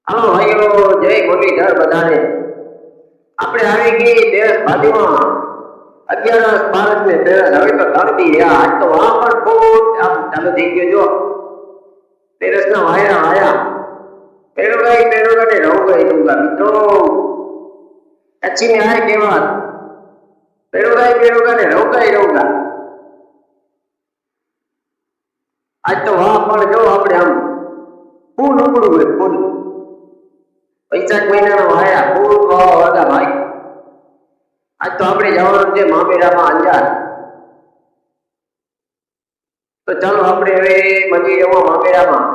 હાલો ભાઈઓ, જય મુરલીધર બધાને. આપણે આવી ગઈ તેરસ ભાદીમાં 11 બારસ ને 13 હવે તો ધરતી રહ્યા. આજ તો આ પણ ખૂબ આમ ચાલુ થઈ ગયો. જો તેરસ ના વાયા વાયા પેડો ગાને રહું ગઈ દઉંગા મિત્રો. अच्छी में आए केवल पेड़ो गाने રહું ગઈ આજ તો વાહ પણ જો આપણે આમ ફૂલ ઉપડું હોય ફૂલ. વૈશાખ મહિનાનો વાયા ફૂલ વાવા ભાઈ. આજ તો આપણે જવાનું છે મામેરામાં અંજાર. તો ચાલો આપણે હવે મળી જવા મામેરામાં.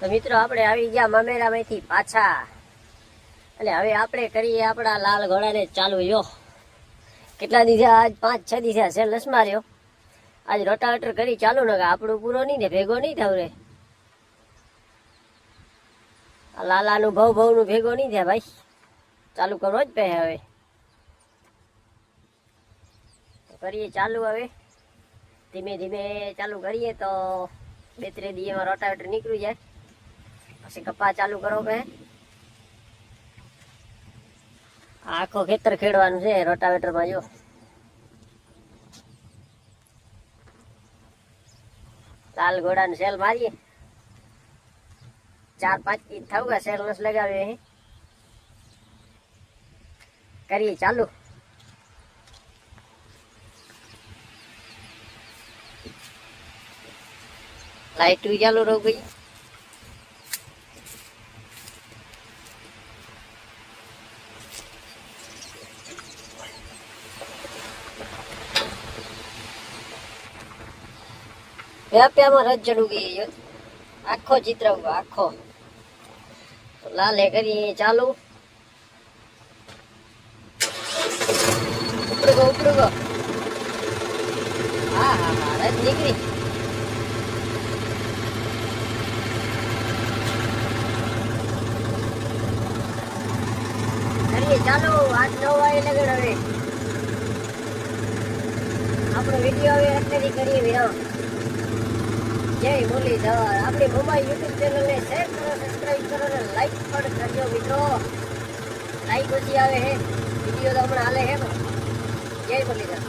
તો મિત્રો આપણે આવી ગયા મામેરામાંથી પાછા, અને હવે આપણે કરીએ આપણા લાલ ઘોડાને ચાલુ. જો કેટલા દિવસે, આજ 5-6 દિવસે હશે લસમાં રહ્યો. આજ રોટાવેટર કરી ચાલુ ને આપણું પૂરો નહીં ને ભેગો નહીં થાવ રે. લાલાનું ભવનું ભેગો નહીં થાય ભાઈ. ચાલુ કરવો જ પહે. હવે કરીએ ચાલુ. હવે ધીમે ધીમે ચાલુ કરીએ તો 2-3 દિવસમાં રોટાવેટર નીકળી જાય. પછી કપા ચાલુ કરો કે આખો ખેતર ખેડવાનું છે રોટાવેટરમાં. જો લાલ ઘોડાને સેલ મારીએ. 4-5 કી થવું સેલ નસ લગાવે. કરીએ ચાલુ. લાઈટ ચાલુ રહો ગઈ. વ્યાપ્યામાં રજ ચડું ગઈ. આખો ચિત્ર આખો લાલે કરીએ ચાલુ. ઉપડું હા હા હા રજ નીકળી. કરીએ ચાલુ. 8-9 વાગે લગન. હવે આપણો વિડીયો હવે અત્યારે કરીએ વિરામ. જય મુરલીધર. આપણી મોબાઈલ યુટ્યુબ ચેનલને શેર કરો, સબસ્ક્રાઈબ કરો અને લાઈક પણ કરજો મિત્રો. લાઈક ઓછી આવે હે, વિડીયો તો હમણાં હાલે હે. જય મુરલીધર.